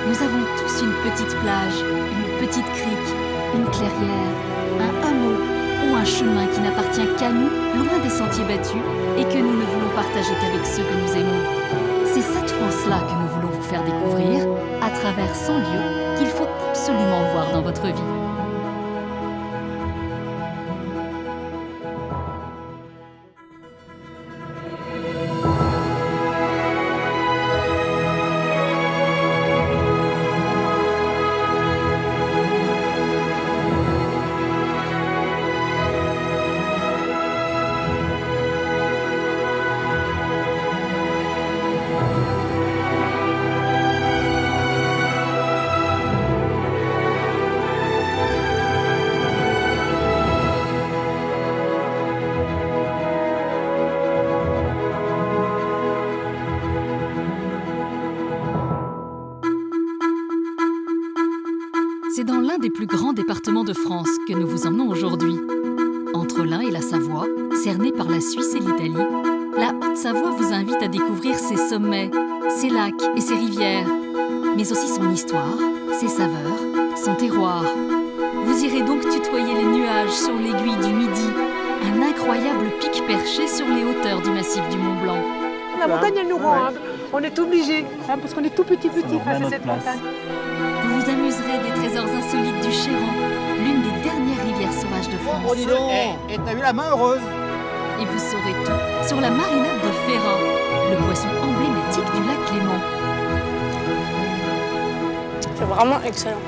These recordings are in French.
Nous avons tous une petite plage, une petite crique, une clairière, un hameau ou un chemin qui n'appartient qu'à nous, loin des sentiers battus, et que nous ne voulons partager qu'avec ceux que nous aimons. C'est cette France-là que nous voulons vous faire découvrir à travers 100 lieux qu'il faut absolument voir dans votre vie. C'est dans l'un des plus grands départements de France que nous vous emmenons aujourd'hui. Entre l'Ain et la Savoie, cernés par la Suisse et l'Italie, la Haute-Savoie vous invite à découvrir ses sommets, ses lacs et ses rivières, mais aussi son histoire, ses saveurs, son terroir. Vous irez donc tutoyer les nuages sur l'aiguille du Midi, un incroyable pic perché sur les hauteurs du massif du Mont-Blanc. La montagne, elle nous rend humble. On est obligé, parce qu'on est tout petit face à cette montagne. Vous vous amuserez des trésors insolites du Chéran, l'une des dernières rivières sauvages de France. Oh, dis donc. Et t'as eu la main heureuse. Et vous saurez tout sur la marinade de Ferrat, le poisson emblématique du lac Léman. C'est vraiment excellent.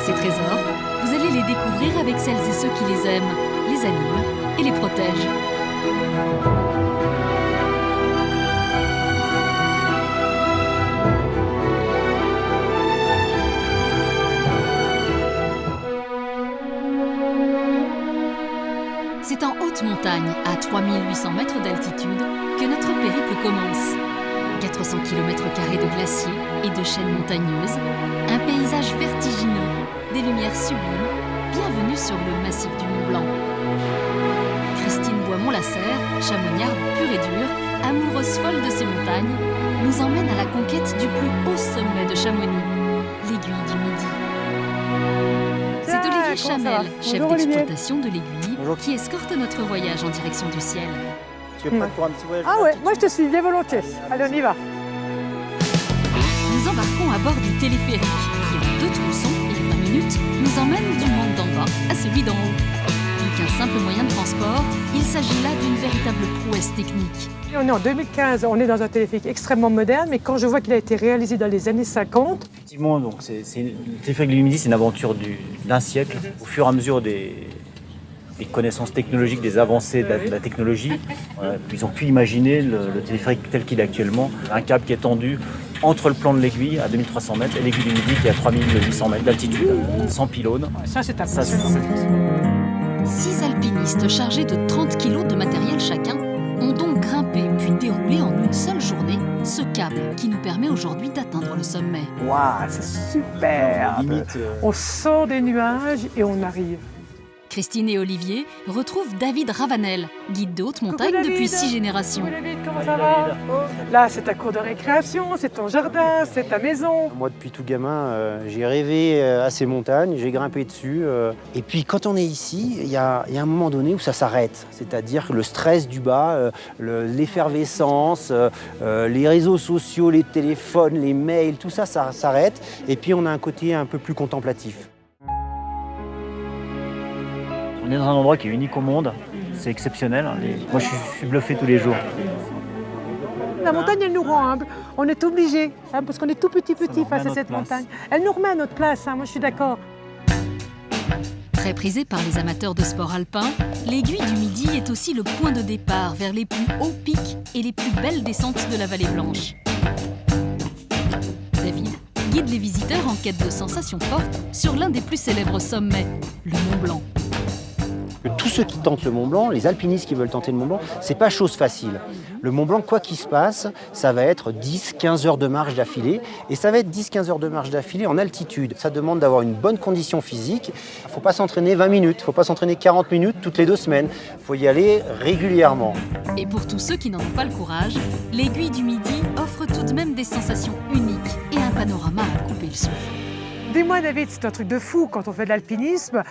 Ces trésors, vous allez les découvrir avec celles et ceux qui les aiment, les animent et les protègent. C'est en haute montagne, à 3800 mètres d'altitude, que notre périple commence. 400 km² de glaciers et de chaînes montagneuses, un paysage vertigineux, des lumières sublimes, bienvenue sur le massif du Mont-Blanc. Christine Boismont-Lasserre, chamonniarde pure et dure, amoureuse folle de ces montagnes, nous emmène à la conquête du plus haut sommet de Chamonix, l'aiguille du Midi. C'est Olivier Chamel, chef d'exploitation de l'aiguille, qui escorte notre voyage en direction du ciel. Tu veux pas pour un petit voyage? Ah ouais, moi je te suis bien volontiers. Allez, on y va. Nous embarquons à bord du téléphérique, qui en 2 tronçons et 20 minutes nous emmène du monde d'en bas à celui d'en haut. Plus qu'un simple moyen de transport, il s'agit là d'une véritable prouesse technique. On est en 2015, on est dans un téléphérique extrêmement moderne, mais quand je vois qu'il a été réalisé dans les années 50... Effectivement, donc le téléphérique de l'Humédie, c'est une aventure d'un siècle. Au fur et à mesure des connaissances technologiques, des avancées de la technologie, ils ont pu imaginer le téléphérique tel qu'il est actuellement. Un câble qui est tendu entre le plan de l'aiguille à 2300 mètres et l'aiguille du Midi qui est à 3800 mètres d'altitude, sans pylône. Ça, c'est impressionnant. 6 alpinistes chargés de 30 kg de matériel chacun ont donc grimpé puis déroulé en une seule journée ce câble qui nous permet aujourd'hui d'atteindre le sommet. Waouh, c'est super. On sort des nuages et on arrive. Christine et Olivier retrouvent David Ravanel, guide de haute montagne Coucou, depuis David. 6 générations. Coucou, David, comment ça va? Là, c'est ta cour de récréation, c'est ton jardin, c'est ta maison. Moi, depuis tout gamin, j'ai rêvé à ces montagnes, j'ai grimpé dessus. Et puis, quand on est ici, il y a un moment donné où ça s'arrête. C'est-à-dire que le stress du bas, l'effervescence, les réseaux sociaux, les téléphones, les mails, tout ça, ça s'arrête. Et puis, on a un côté un peu plus contemplatif. On est dans un endroit qui est unique au monde, c'est exceptionnel. Moi, je suis bluffé tous les jours. La montagne, elle nous rend humble. On est obligé, parce qu'on est tout petit face à cette montagne. Elle nous remet à notre place, moi je suis d'accord. Très prisée par les amateurs de sport alpin, l'aiguille du Midi est aussi le point de départ vers les plus hauts pics et les plus belles descentes de la Vallée Blanche. David guide les visiteurs en quête de sensations fortes sur l'un des plus célèbres sommets, le Mont-Blanc. Tous ceux qui tentent le Mont-Blanc, les alpinistes qui veulent tenter le Mont-Blanc, c'est pas chose facile. Le Mont-Blanc, quoi qu'il se passe, ça va être 10-15 heures de marche d'affilée. Et ça va être 10-15 heures de marche d'affilée en altitude. Ça demande d'avoir une bonne condition physique. Il ne faut pas s'entraîner 20 minutes, il ne faut pas s'entraîner 40 minutes toutes les 2 semaines. Il faut y aller régulièrement. Et pour tous ceux qui n'en ont pas le courage, l'aiguille du Midi offre tout de même des sensations uniques et panorama à couper le souffle. Dis-moi, David, c'est un truc de fou quand on fait de l'alpinisme.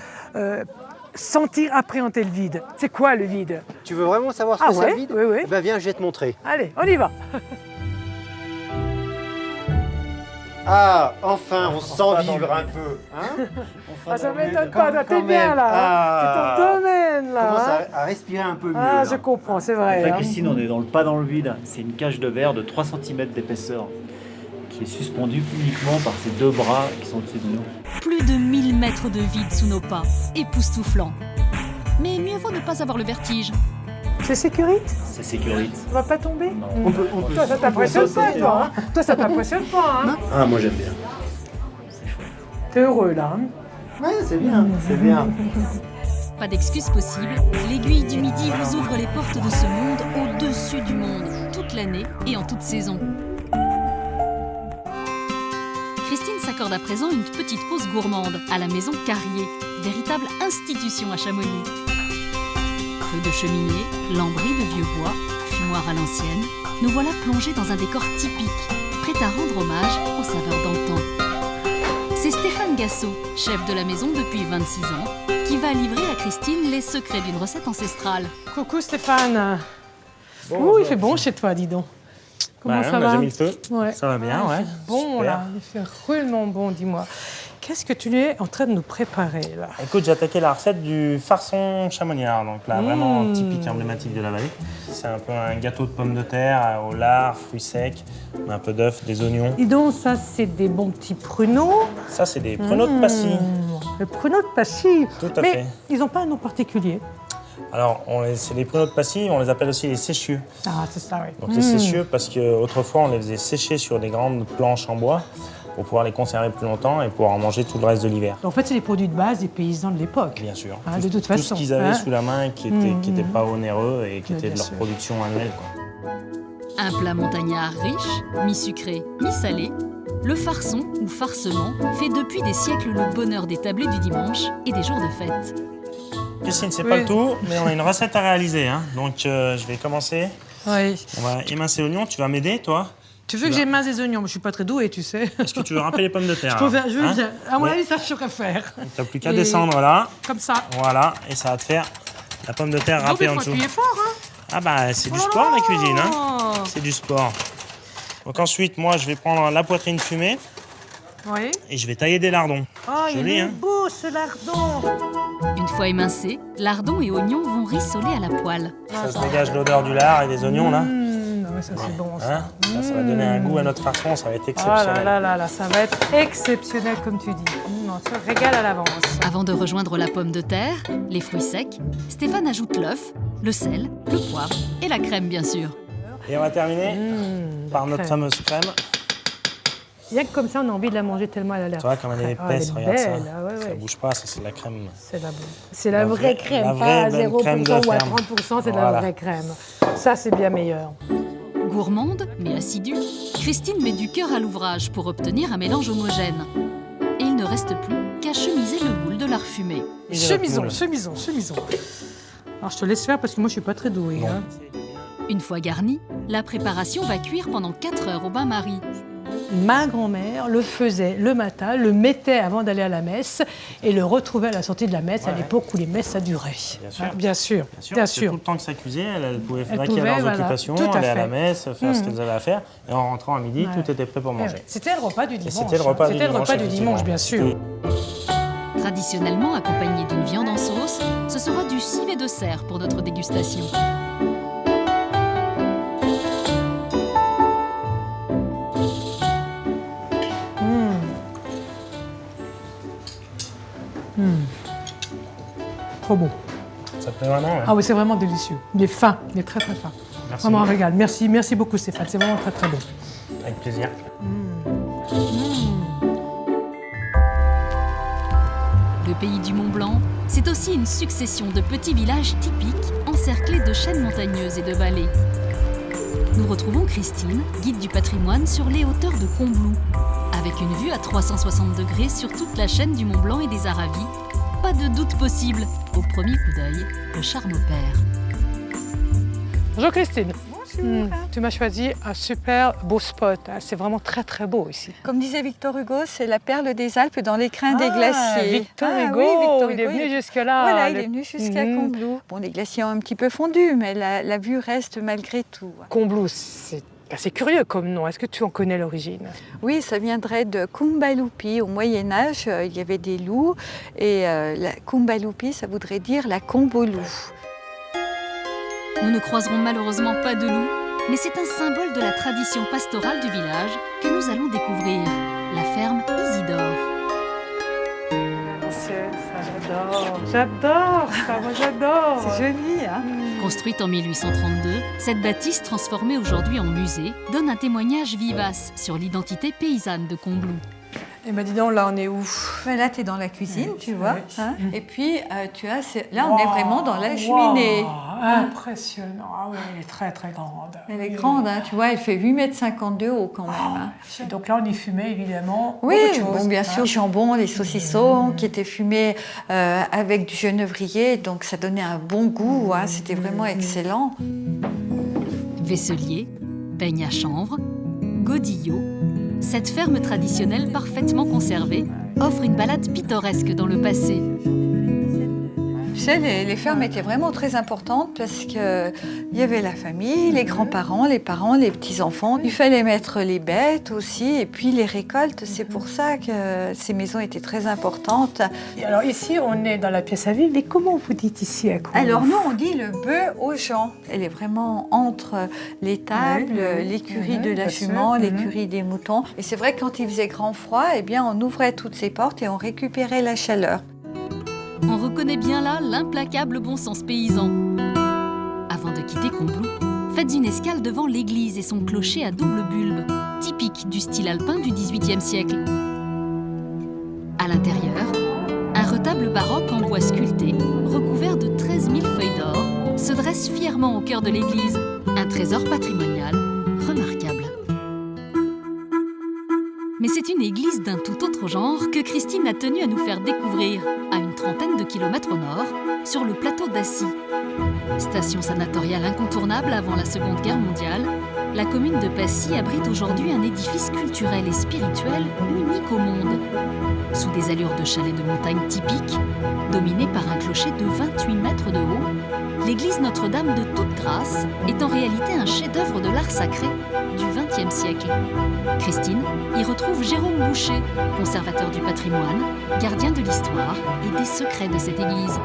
Sentir appréhender le vide. C'est quoi le vide? Tu veux vraiment savoir ce que c'est le vide? Oui, oui. Eh ben, viens, je vais te montrer. Allez, on y va. Ah, enfin, on se sent vivre un peu. Hein? Ça ne m'étonne pas, toi, t'es bien là. C'est ton domaine là. Commence hein. à respirer un peu mieux. Ah, là. je comprends, c'est vrai. Après, hein. Christine, on est pas dans le vide. C'est une cage de verre de 3 cm d'épaisseur qui est suspendue uniquement par ces 2 bras qui sont au-dessus de nous. Plus de 1000 mètres de vide sous nos pas, époustouflant. Mais mieux vaut ne pas avoir le vertige. C'est sécurite? C'est sécurité. On va pas tomber? Non. On peut Toi, ça t'impressionne pas, toi hein. Toi, ça t'impressionne pas, hein. Ah, moi j'aime bien. T'es heureux là. hein. Ouais, c'est bien, c'est bien. Pas d'excuse possible, l'aiguille du Midi vous ouvre les portes de ce monde au-dessus du monde, toute l'année et en toute saison. Christine s'accorde à présent une petite pause gourmande à la maison Carrier, véritable institution à Chamonix. Feu de cheminée, lambris de vieux bois, fumoir à l'ancienne, nous voilà plongés dans un décor typique, prêt à rendre hommage aux saveurs d'antan. C'est Stéphane Gassot, chef de la maison depuis 26 ans, qui va livrer à Christine les secrets d'une recette ancestrale. Coucou Stéphane. Ouh, il fait bon chez toi, dis donc. Comment ça va? J'ai mis le feu. Ouais. Ça va bien, ouais. Bon Super. là, il fait cruellement bon, dis-moi. Qu'est-ce que tu es en train de nous préparer là? Écoute, j'ai attaqué la recette du farçon chamoniard, donc là, vraiment typique, emblématique de la vallée. C'est un peu un gâteau de pommes de terre au lard, fruits secs, un peu d'œufs, des oignons. Dis donc, ça c'est des bons petits pruneaux. Ça, c'est des pruneaux de Passy. Les pruneaux de Passy. Tout à Mais fait. ils n'ont pas un nom particulier. Alors, c'est des pruneaux de Passy, on les appelle aussi les séchieux. Ah, c'est ça, oui. Donc les séchieux, parce qu'autrefois, on les faisait sécher sur des grandes planches en bois pour pouvoir les conserver plus longtemps et pouvoir en manger tout le reste de l'hiver. En fait, c'est les produits de base des paysans de l'époque. Bien sûr. Ah, de toute Tout façon, ce qu'ils avaient hein. sous la main et qui était pas onéreux et qui Ouais, était de bien leur sûr. production annuelle, quoi. Un plat montagnard riche, mi-sucré, mi-salé, le farçon ou farcement fait depuis des siècles le bonheur des tablés du dimanche et des jours de fête. Christine, c'est Oui. pas le tout, mais on a une recette à réaliser. Hein. Donc, je vais commencer. Oui. On va émincer l'oignon. Tu vas m'aider, toi? Tu veux que j'émince des oignons? Mais je suis pas très douée, tu sais. Est-ce que tu veux râper les pommes de terre? Je veux hein bien. À mon Mais avis, ça, je saurais faire. T'as plus qu'à Et- descendre là. Comme ça. Voilà, et ça va te faire la pomme de terre Donc, râpée il en faut dessous. appuyer fort, hein. Ah bah, c'est du sport, la cuisine. Hein. Oh. C'est du sport. Donc ensuite, moi, je vais prendre la poitrine fumée Oui. et je vais tailler des lardons. Oh, Joli, il est hein. beau, ce lardon. Une fois émincés, lardons et oignons vont rissoler à la poêle. Ça se dégage l'odeur du lard et des oignons, là. Non, mais ça, c'est bon, ça. Hein ça va donner un goût à notre farçon, ça va être Oh là exceptionnel. là là là, ça va être exceptionnel, comme tu dis. On se régale à l'avance. Avant de rejoindre la pomme de terre, les fruits secs, Stéphane ajoute l'œuf, le sel, le poivre et la crème bien sûr. Et on va terminer par notre crème. fameuse crème. Rien que comme ça, on a envie de la manger tellement elle a l'air. Tu vois, comme elle est Ah, elle épaisse, est regarde ça. belle, ah ouais, Ça ouais. bouge pas, ça c'est de la crème. C'est la vraie crème, la pas vraie à bonne 0% crème de ou à ferme. 30%, c'est de Voilà. la vraie crème. Ça, c'est bien meilleur. Gourmande, mais assidue, Christine met du cœur à l'ouvrage pour obtenir un mélange homogène. Et il ne reste plus qu'à chemiser le moule de lard fumé. Chemisons. Alors, je te laisse faire parce que moi, je suis pas très douée. Hein. Une fois garni, la préparation va cuire pendant 4 heures au bain-marie. Ma grand-mère le faisait le matin, le mettait avant d'aller à la messe et le retrouvait à la sortie de la messe à l'époque où les messes ça durait. Bien sûr. Hein, bien sûr. Bien sûr. Tout le temps que ça cuisait, elle pouvait Elle vaquer à pouvait, leurs voilà, occupations, tout à aller à la fait. messe, faire ce qu'elles avaient à faire. Et en rentrant à midi, Ouais. tout était prêt pour manger. C'était le repas du dimanche. c'était le repas du C'était le dimanche, repas du dimanche, effectivement. bien sûr. Traditionnellement accompagné d'une viande en sauce, ce sera du civet de cerf pour notre dégustation. Trop bon. Ça te plaît vraiment, ouais. Ah oui, c'est vraiment délicieux. Il est fin, il est très très fin. Merci. Vraiment un régal. Merci, merci beaucoup Stéphane, c'est vraiment très très bon. Avec plaisir. Le pays du Mont Blanc, c'est aussi une succession de petits villages typiques encerclés de chaînes montagneuses et de vallées. Nous retrouvons Christine, guide du patrimoine sur les hauteurs de Combloux, avec une vue à 360 degrés sur toute la chaîne du Mont Blanc et des Aravis. Pas de doute possible, au premier coup d'œil, le charme opère. Bonjour Christine. Tu m'as choisi un super beau spot. C'est vraiment très très beau ici. Comme disait Victor Hugo, c'est la perle des Alpes dans l'écrin des glaciers. Victor Hugo, oui, Victor il est Hugo, venu jusque-là. Voilà, il est venu jusqu'à Combloux. Bon, les glaciers ont un petit peu fondu, mais la vue reste malgré tout. Combloux, c'est assez curieux comme nom. Est-ce que tu en connais l'origine? Oui, ça viendrait de Kumbalupi. Au Moyen-Âge, il y avait des loups et la Kumbalupi, ça voudrait dire la combe aux loups. Nous ne croiserons malheureusement pas de loup, mais c'est un symbole de la tradition pastorale du village que nous allons découvrir, la ferme Isidore. J'adore ça, moi j'adore. C'est joli, hein? Construite en 1832, cette bâtisse transformée aujourd'hui en musée donne un témoignage vivace sur l'identité paysanne de Combloux. Et ben dis donc, là on est où? Là, tu es dans la cuisine, tu vois. Hein? Et puis, là, on est vraiment dans la cheminée. Impressionnant. Ah oui, elle est très très grande. Elle est grande, hein, tu vois, elle fait 8,50 m de haut quand même. Hein. Et donc là, on y fumait évidemment. Oui, beaucoup de choses, bien sûr, le jambon, les saucissons qui étaient fumés avec du genévrier, donc ça donnait un bon goût, hein, c'était vraiment excellent. Vaisselier, peigne à chanvre, godillot, cette ferme traditionnelle parfaitement conservée offre une balade pittoresque dans le passé. Tu sais, les fermes étaient vraiment très importantes parce qu'il y avait la famille, les grands-parents, les parents, les petits-enfants. Il fallait mettre les bêtes aussi et puis les récoltes. C'est pour ça que ces maisons étaient très importantes. Et alors ici, on est dans la pièce à vivre, mais comment vous dites ici à Combloux? Alors nous, on dit le bœuf aux gens. Elle est vraiment entre les tables, l'écurie de la jument, l'écurie des moutons. Et c'est vrai que quand il faisait grand froid, eh bien, on ouvrait toutes ces portes et on récupérait la chaleur. On reconnaît bien là l'implacable bon sens paysan. Avant de quitter Combloux, faites une escale devant l'église et son clocher à double bulbe, typique du style alpin du XVIIIe siècle. À l'intérieur, un retable baroque en bois sculpté, recouvert de 13 000 feuilles d'or, se dresse fièrement au cœur de l'église, un trésor patrimonial remarquable. Mais c'est une église d'un tout autre genre que Christine a tenu à nous faire découvrir, à une trentaine de kilomètres au nord, sur le plateau d'Assy. Station sanatoriale incontournable avant la Seconde Guerre mondiale, la commune de Passy abrite aujourd'hui un édifice culturel et spirituel unique au monde. Sous des allures de chalet de montagne typiques, dominé par un clocher de 28 mètres de haut, l'église Notre-Dame de Toute-Grâce est en réalité un chef-d'œuvre de l'art sacré du XXe siècle. Christine y retrouve Jérôme Boucher, conservateur du patrimoine, gardien de l'histoire et des secrets de cette église.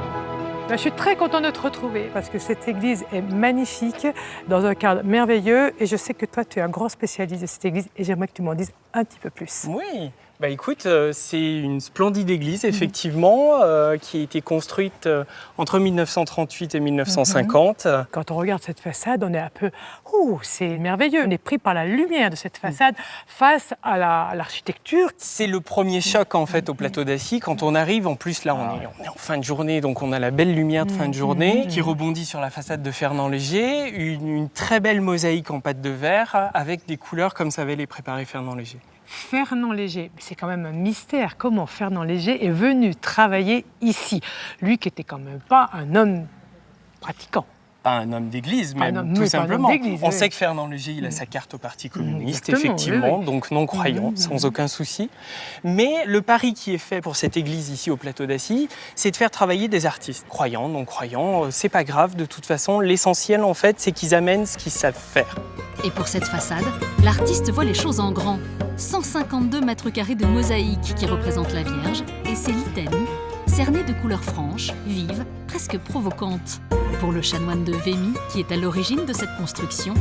Je suis très contente de te retrouver parce que cette église est magnifique, dans un cadre merveilleux. Et je sais que toi, tu es un grand spécialiste de cette église et j'aimerais que tu m'en dises un petit peu plus. Oui, bah écoute, c'est une splendide église, effectivement, qui a été construite entre 1938 et 1950. Quand on regarde cette façade, on est un peu... Ouh, c'est merveilleux. On est pris par la lumière de cette façade face à l'architecture. C'est le premier choc, en fait, au plateau d'Assy. Quand on arrive, en plus, là, on est en fin de journée, donc on a la belle lumière de fin de journée qui rebondit sur la façade de Fernand Léger. Une très belle mosaïque en pâte de verre avec des couleurs comme savait les préparer Fernand Léger. Fernand Léger, c'est quand même un mystère. Comment Fernand Léger est venu travailler ici? Lui qui était quand même pas un homme pratiquant. Pas un homme d'église, même, tout simplement. On sait que Fernand Léger, il a sa carte au Parti communiste, effectivement, donc non-croyant, sans aucun souci. Mais le pari qui est fait pour cette église ici au plateau d'Assy, c'est de faire travailler des artistes. Croyants, non-croyants, c'est pas grave, de toute façon, l'essentiel, en fait, c'est qu'ils amènent ce qu'ils savent faire. Et pour cette façade, l'artiste voit les choses en grand. 152 mètres carrés de mosaïque qui représentent la Vierge et ses litanies, cernées de couleurs franches, vives, presque provocantes. Pour le chanoine de Vémy, qui est à l'origine de cette construction,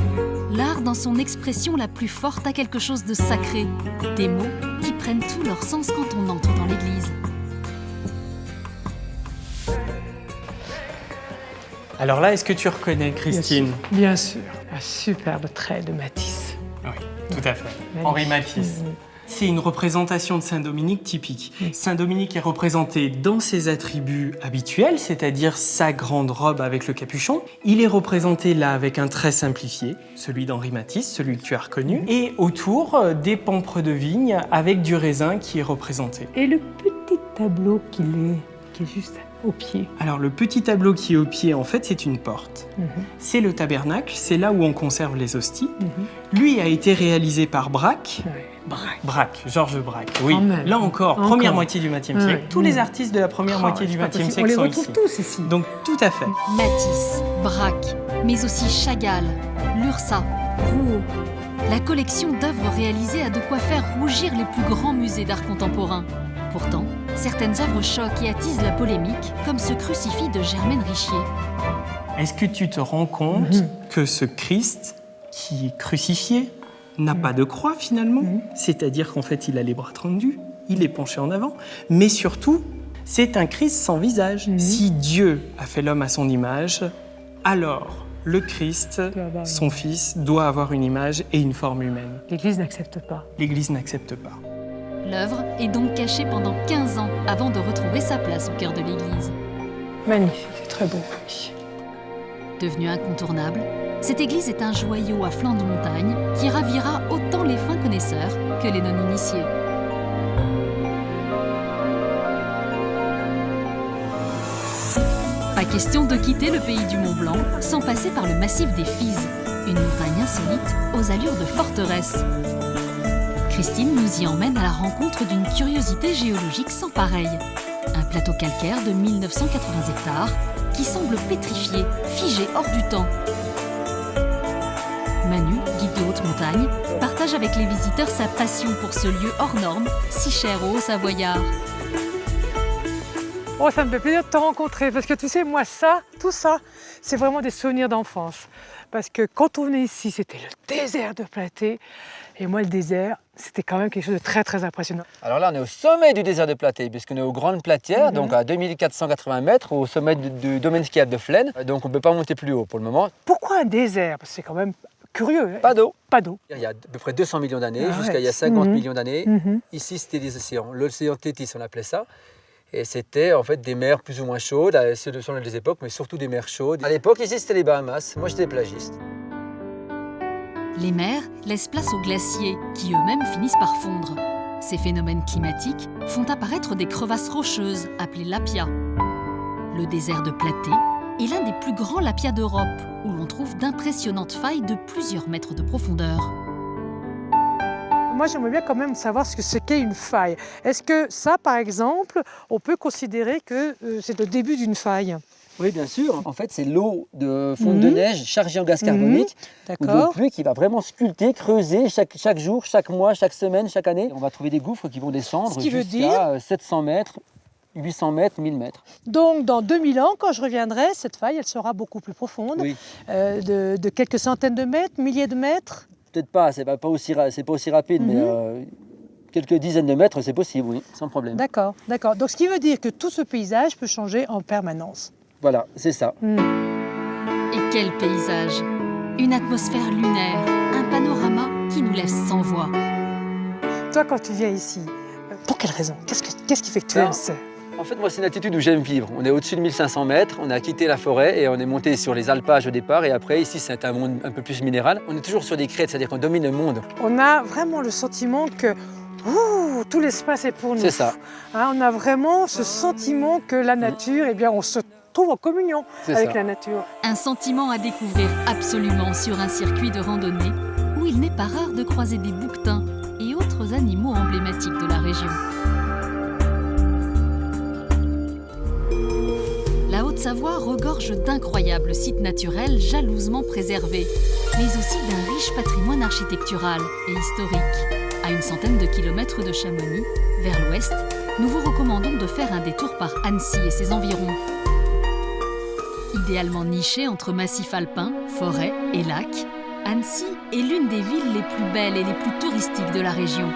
l'art dans son expression la plus forte a quelque chose de sacré, des mots qui prennent tout leur sens quand on entre dans l'église. Alors là, est-ce que tu reconnais, Christine? Bien sûr, un superbe trait de Matisse. Oui, tout à fait. Henri Matisse. C'est une représentation de Saint-Dominique typique. Saint-Dominique est représenté dans ses attributs habituels, c'est-à-dire sa grande robe avec le capuchon. Il est représenté là avec un trait simplifié, celui d'Henri Matisse, celui que tu as reconnu. Et autour, des pampres de vigne avec du raisin qui est représenté. Et le petit tableau qui est juste au pied? Alors le petit tableau qui est au pied, en fait, c'est une porte. C'est le tabernacle, c'est là où on conserve les hosties. Lui a été réalisé par Braque. Braque, Georges Braque. Oui, là encore, première moitié du XXe siècle. Tous les artistes de la première moitié du XXe siècle sont ici. On les retrouve tous ici. Donc tout à fait. Matisse, Braque, mais aussi Chagall, Lursa, Rouault. La collection d'œuvres réalisées a de quoi faire rougir les plus grands musées d'art contemporain. Pourtant, certaines œuvres choquent et attisent la polémique, comme ce crucifix de Germaine Richier. Est-ce que tu te rends compte que ce Christ qui est crucifié n'a pas de croix finalement? C'est-à-dire qu'en fait, il a les bras tendus, il est penché en avant, mais surtout, c'est un Christ sans visage. Si Dieu a fait l'homme à son image, alors le Christ, son fils, doit avoir une image et une forme humaine. L'Église n'accepte pas. L'Église n'accepte pas. L'œuvre est donc cachée pendant 15 ans avant de retrouver sa place au cœur de l'église. Magnifique, c'est très beau. Devenue incontournable, cette église est un joyau à flanc de montagne qui ravira autant les fins connaisseurs que les non-initiés. Pas question de quitter le pays du Mont-Blanc sans passer par le massif des Fises, une montagne insolite aux allures de forteresse. Christine nous y emmène à la rencontre d'une curiosité géologique sans pareille. Un plateau calcaire de 1980 hectares qui semble pétrifié, figé hors du temps. Manu, guide de haute montagne, partage avec les visiteurs sa passion pour ce lieu hors norme, si cher aux Hauts-Savoyards. Oh, ça me fait plaisir de te rencontrer parce que tu sais, moi, tout ça, c'est vraiment des souvenirs d'enfance. Parce que quand on venait ici, c'était le désert de Platée. Et moi, le désert, c'était quand même quelque chose de très, très impressionnant. Alors là, on est au sommet du désert de Platée, puisqu'on est aux Grandes Platières, donc à 2480 mètres, au sommet du domaine skiable de Flaine. Donc on ne peut pas monter plus haut pour le moment. Pourquoi un désert? Parce que c'est quand même curieux. Pas d'eau. Pas d'eau. Il y a à peu près 200 millions d'années, jusqu'à il y a 50 millions d'années. Ici, c'était des océans. L'océan Tétis, on appelait ça. Et c'était en fait des mers plus ou moins chaudes, selon les époques, mais surtout des mers chaudes. À l'époque, ici, c'était les Bahamas. Moi, j'étais plagiste. Les mers laissent place aux glaciers, qui eux-mêmes finissent par fondre. Ces phénomènes climatiques font apparaître des crevasses rocheuses, appelées lapias. Le désert de Platée est l'un des plus grands lapias d'Europe, où l'on trouve d'impressionnantes failles de plusieurs mètres de profondeur. Moi, j'aimerais bien quand même savoir ce qu'est une faille. Est-ce que ça, par exemple, on peut considérer que c'est le début d'une faille? Oui, bien sûr. En fait, c'est l'eau de fonte de neige chargée en gaz carbonique ou de pluie qui va vraiment sculpter, creuser chaque jour, chaque mois, chaque semaine, chaque année. On va trouver des gouffres qui vont descendre jusqu'à 700 mètres, 800 mètres, 1000 mètres. Donc, dans 2000 ans, quand je reviendrai, cette faille, elle sera beaucoup plus profonde, de quelques centaines de mètres, milliers de mètres. Peut-être pas, c'est pas aussi rapide, mais quelques dizaines de mètres, c'est possible, oui, sans problème. D'accord, d'accord. Donc, ce qui veut dire que tout ce paysage peut changer en permanence. Voilà, c'est ça. Et quel paysage! Une atmosphère lunaire, un panorama qui nous laisse sans voix. Toi, quand tu viens ici, pour quelle raison? Qu'est-ce qui fait que tu aimes ça? En fait, moi, c'est une altitude où j'aime vivre. On est au-dessus de 1500 mètres, on a quitté la forêt et on est monté sur les alpages au départ. Et après, ici, c'est un monde un peu plus minéral. On est toujours sur des crêtes, c'est-à-dire qu'on domine le monde. On a vraiment le sentiment que tout l'espace est pour nous. C'est ça. Hein, on a vraiment ce sentiment que la nature, eh bien, on se trouve en communion avec la nature. Un sentiment à découvrir absolument sur un circuit de randonnée où il n'est pas rare de croiser des bouquetins et autres animaux emblématiques de la région. La Haute-Savoie regorge d'incroyables sites naturels jalousement préservés, mais aussi d'un riche patrimoine architectural et historique. À une centaine de kilomètres de Chamonix, vers l'ouest, nous vous recommandons de faire un détour par Annecy et ses environs. Idéalement nichée entre massifs alpins, forêts et lacs, Annecy est l'une des villes les plus belles et les plus touristiques de la région.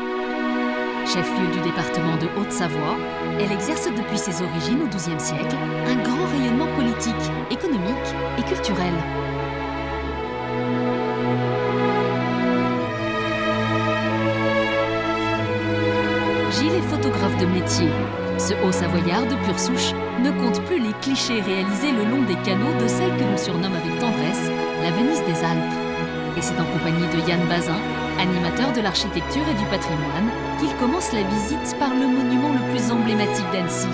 Chef-lieu du département de Haute-Savoie, elle exerce depuis ses origines au XIIe siècle un grand rayonnement politique, économique et culturel. Gilles est photographe de métier. Ce Haut-Savoyard de pure souche ne compte plus les clichés réalisés le long des canaux de celle que l'on surnomme avec tendresse la Venise des Alpes. Et c'est en compagnie de Yann Bazin, animateur de l'architecture et du patrimoine, qu'il commence la visite par le monument le plus emblématique d'Annecy,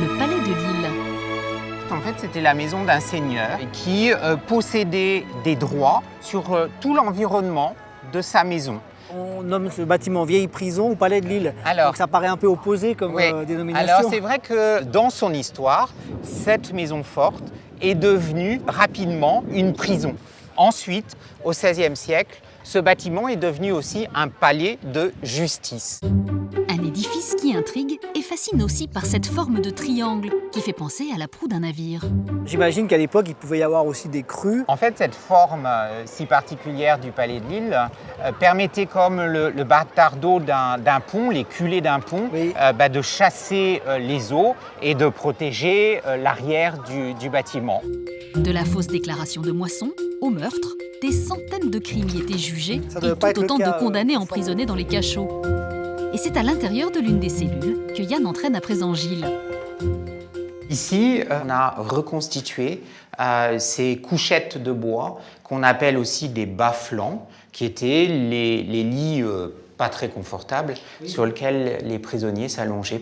le Palais de Lille. en fait, c'était la maison d'un seigneur qui possédait des droits sur tout l'environnement de sa maison. On nomme ce bâtiment vieille prison ou palais de Lille. Donc ça paraît un peu opposé comme dénomination. Alors c'est vrai que dans son histoire, cette maison forte est devenue rapidement une prison. Ensuite, au XVIe siècle, ce bâtiment est devenu aussi un palais de justice. Un édifice qui intrigue et fascine aussi par cette forme de triangle qui fait penser à la proue d'un navire. J'imagine qu'à l'époque, il pouvait y avoir aussi des crues. En fait, cette forme si particulière du palais de Lille permettait, comme le bâtard d'eau d'un pont, les culées d'un pont, de chasser les eaux et de protéger l'arrière du bâtiment. De la fausse déclaration de moisson au meurtre, des centaines de crimes y étaient jugés et tout autant de condamnés emprisonnés dans les cachots. Et c'est à l'intérieur de l'une des cellules que Yann entraîne à présent Gilles. Ici, on a reconstitué ces couchettes de bois qu'on appelle aussi des bas-flancs, qui étaient les lits pas très confortables sur lesquels les prisonniers s'allongeaient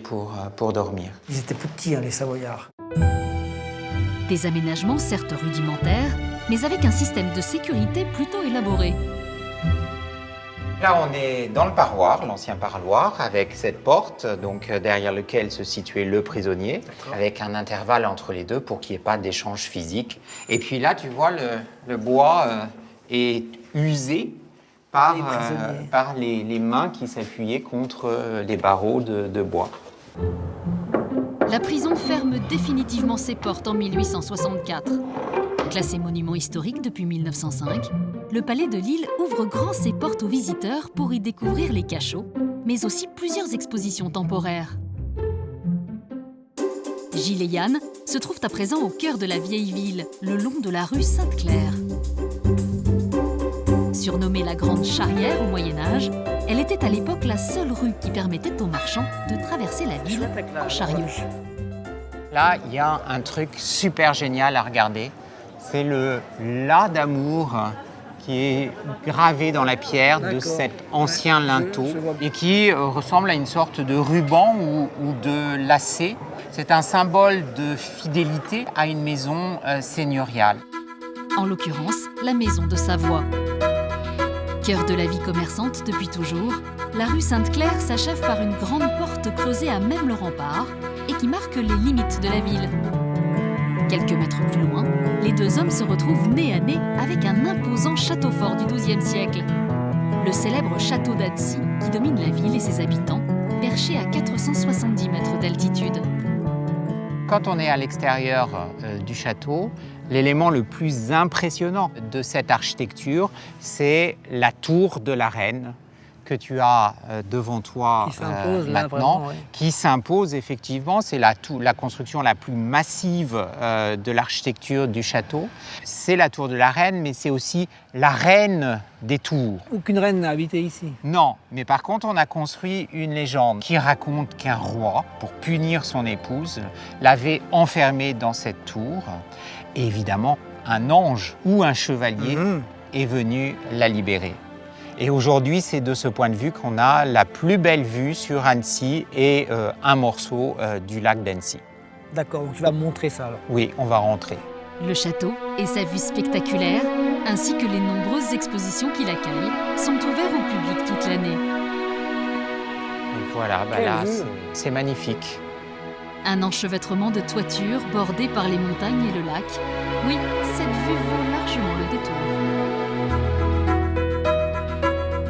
pour dormir. Ils étaient petits, les Savoyards. Des aménagements certes rudimentaires, mais avec un système de sécurité plutôt élaboré. Là, on est dans le parloir, l'ancien parloir, avec cette porte, donc derrière lequel se situait le prisonnier, avec un intervalle entre les deux pour qu'il n'y ait pas d'échange physique. Et puis là, tu vois, le bois est usé par les mains qui s'appuyaient contre les barreaux de bois. La prison ferme définitivement ses portes en 1864. Classé monument historique depuis 1905, le palais de Lille ouvre grand ses portes aux visiteurs pour y découvrir les cachots, mais aussi plusieurs expositions temporaires. Gilles et Yann se trouvent à présent au cœur de la vieille ville, le long de la rue Sainte-Claire. Surnommée la Grande Charrière au Moyen-Âge, elle était à l'époque la seule rue qui permettait aux marchands de traverser la ville en chariot. Là, il y a un truc super génial à regarder. C'est le La d'amour qui est gravé dans la pierre de cet ancien linteau et qui ressemble à une sorte de ruban ou de lacet. C'est un symbole de fidélité à une maison seigneuriale. En l'occurrence, la maison de Savoie. Cœur de la vie commerçante depuis toujours, la rue Sainte-Claire s'achève par une grande porte creusée à même le rempart et qui marque les limites de la ville. Quelques mètres plus loin, les deux hommes se retrouvent nez à nez avec un imposant château fort du XIIe siècle. Le célèbre château d'Annecy qui domine la ville et ses habitants, perché à 470 mètres d'altitude. Quand on est à l'extérieur du château, l'élément le plus impressionnant de cette architecture, c'est la tour de la reine que tu as devant toi maintenant, qui s'impose effectivement. C'est la construction la plus massive de l'architecture du château. C'est la tour de la reine, mais c'est aussi la reine des tours. Aucune reine n'a habité ici. Non, mais par contre, on a construit une légende qui raconte qu'un roi, pour punir son épouse, l'avait enfermée dans cette tour. Et évidemment, un ange ou un chevalier est venu la libérer. Et aujourd'hui, c'est de ce point de vue qu'on a la plus belle vue sur Annecy et un morceau du lac d'Annecy. D'accord, donc tu vas me montrer ça alors. Oui, on va rentrer. Le château et sa vue spectaculaire, ainsi que les nombreuses expositions qui l'accueillent, sont ouverts au public toute l'année. Donc voilà, là, c'est magnifique. Un enchevêtrement de toitures bordées par les montagnes et le lac. Oui, cette vue vaut largement le détour.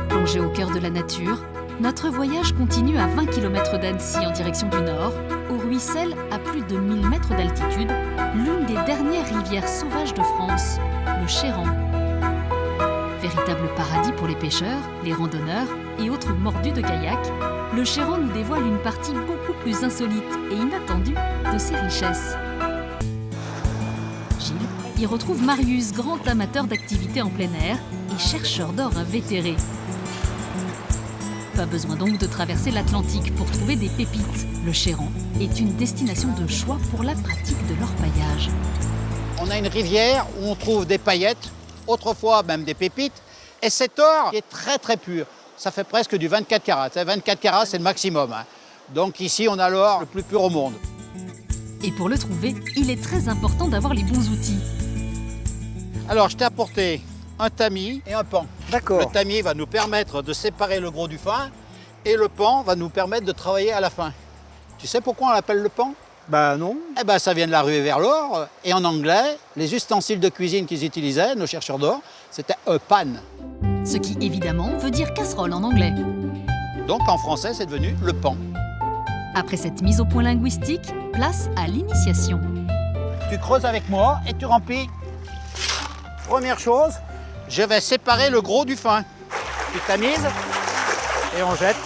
Plongé au cœur de la nature, notre voyage continue à 20 km d'Annecy en direction du nord, où ruisselle à plus de 1000 mètres d'altitude l'une des dernières rivières sauvages de France, le Chéran. Véritable paradis pour les pêcheurs, les randonneurs et autres mordus de kayak, le Chéran nous dévoile une partie beaucoup plus insolite et inattendue de ses richesses. Gilles y retrouve Marius, grand amateur d'activités en plein air et chercheur d'or invétéré. Pas besoin donc de traverser l'Atlantique pour trouver des pépites. Le Chéran est une destination de choix pour la pratique de l'orpaillage. On a une rivière où on trouve des paillettes, autrefois même des pépites, et cet or est très très pur. Ça fait presque du 24 carats. 24 carats, c'est le maximum. Donc ici, on a l'or le plus pur au monde. Et pour le trouver, il est très important d'avoir les bons outils. Alors, je t'ai apporté un tamis et un pan. D'accord. Le tamis va nous permettre de séparer le gros du fin et le pan va nous permettre de travailler à la fin. Tu sais pourquoi on l'appelle le pan? Bah non. Eh ben, ça vient de la ruée vers l'or. Et en anglais, les ustensiles de cuisine qu'ils utilisaient, nos chercheurs d'or, c'était a pan. Ce qui, évidemment, veut dire casserole en anglais. Donc, en français, c'est devenu le pan. Après cette mise au point linguistique, place à l'initiation. Tu creuses avec moi et tu remplis. Première chose, je vais séparer le gros du fin. Tu tamises et on jette.